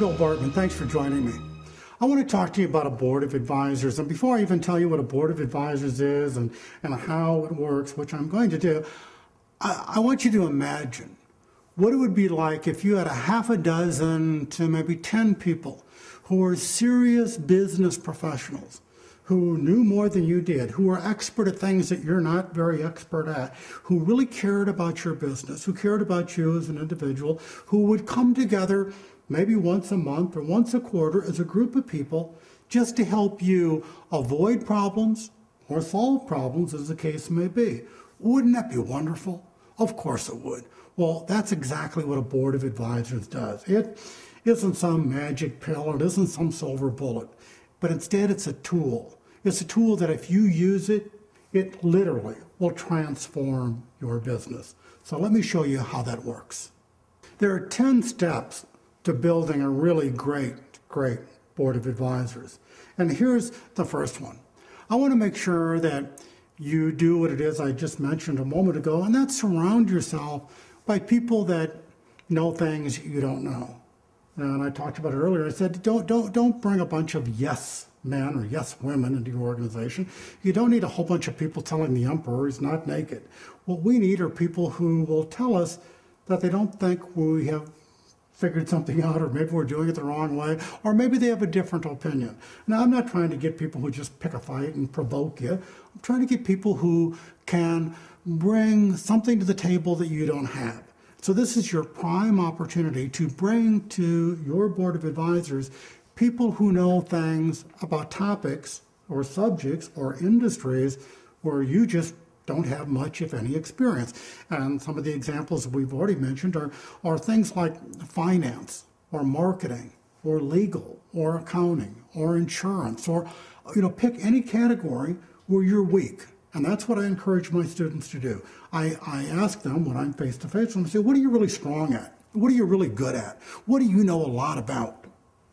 Bill Bartmann. Thanks for joining me. I want to talk to you about a board of advisors. And before I even tell you what a board of advisors is and how it works, which I'm going to do, I want you to imagine what it would be like if you had a half a dozen to maybe 10 people who were serious business professionals, who knew more than you did, who were expert at things that you're not very expert at, who really cared about your business, who cared about you as an individual, who would come together maybe once a month or once a quarter as a group of people just to help you avoid problems or solve problems, as the case may be. Wouldn't that be wonderful? Of course it would. Well, that's exactly what a board of advisors does. It isn't some magic pill, it isn't some silver bullet, but instead it's a tool. It's a tool that if you use it, it literally will transform your business. So let me show you how that works. There are 10 steps to building a really great board of advisors. And here's the first one. I want to make sure that you do what it is I just mentioned a moment ago, and that's surround yourself by people that know things you don't know. And I talked about it earlier. I said, don't bring a bunch of yes men or yes women into your organization. You don't need a whole bunch of people telling the emperor he's not naked. What we need are people who will tell us that they don't think we have figured something out, or maybe we're doing it the wrong way, or maybe they have a different opinion. Now, I'm not trying to get people who just pick a fight and provoke you. I'm trying to get people who can bring something to the table that you don't have. So this is your prime opportunity to bring to your board of advisors people who know things about topics or subjects or industries where you just don't have much, if any, experience. And some of the examples we've already mentioned are things like finance or marketing or legal or accounting or insurance, or pick any category where you're weak. And that's what I encourage my students to do. I ask them when I'm face-to-face, and I say, what are you really strong at? What are you really good at? What do you know a lot about?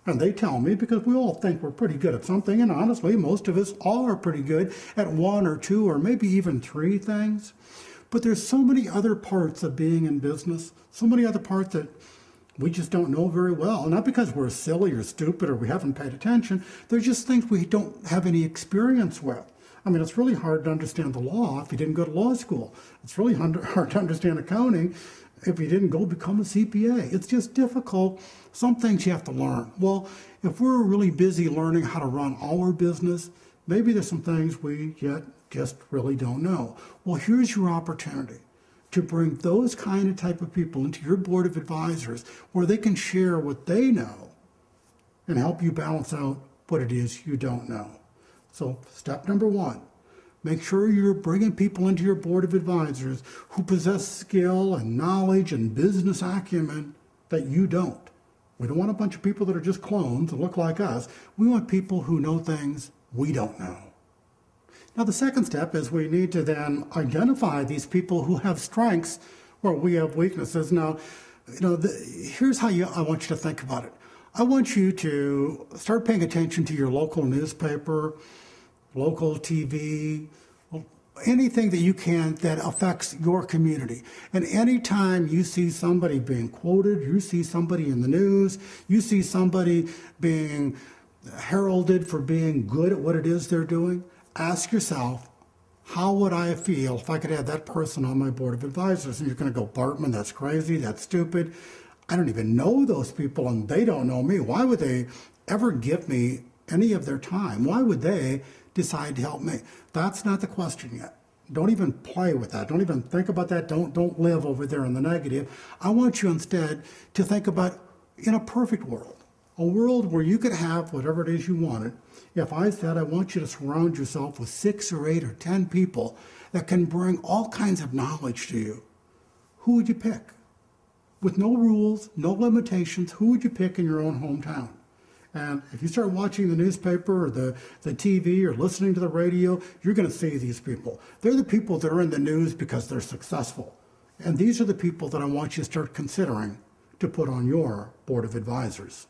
And they tell me, because we all think we're pretty good at something, and honestly, most of us are pretty good at one or two or maybe even three things. But there's so many other parts of being in business, so many other parts that we just don't know very well. Not because we're silly or stupid or we haven't paid attention. They're just things we don't have any experience with. I mean, it's really hard to understand the law if you didn't go to law school. It's really hard to understand accounting if you didn't go become a CPA. It's just difficult. Some things you have to learn. Well, if we're really busy learning how to run our business, maybe there's some things we yet just really don't know. Well, here's your opportunity to bring those kind of type of people into your board of advisors where they can share what they know and help you balance out what it is you don't know. So step number one, make sure you're bringing people into your board of advisors who possess skill and knowledge and business acumen that you don't. We don't want a bunch of people that are just clones that look like us. We want people who know things we don't know. Now, the second step is we need to then identify these people who have strengths where we have weaknesses. Now, here's how I want you to think about it. I want you to start paying attention to your local newspaper, local TV, anything that you can that affects your community. And anytime you see somebody being quoted, you see somebody in the news, you see somebody being heralded for being good at what it is they're doing, ask yourself, how would I feel if I could have that person on my board of advisors? And you're going to go, Bartmann, that's crazy, that's stupid. I don't even know those people and they don't know me. Why would they ever give me any of their time? Why would they decide to help me? That's not the question yet. Don't even play with that. Don't even think about that. Don't live over there in the negative. I want you instead to think about, in a perfect world, a world where you could have whatever it is you wanted. If I said I want you to surround yourself with 6 or 8 or 10 people that can bring all kinds of knowledge to you, who would you pick? With no rules, no limitations, who would you pick in your own hometown? And if you start watching the newspaper or the TV or listening to the radio, you're going to see these people. They're the people that are in the news because they're successful. And these are the people that I want you to start considering to put on your board of advisors.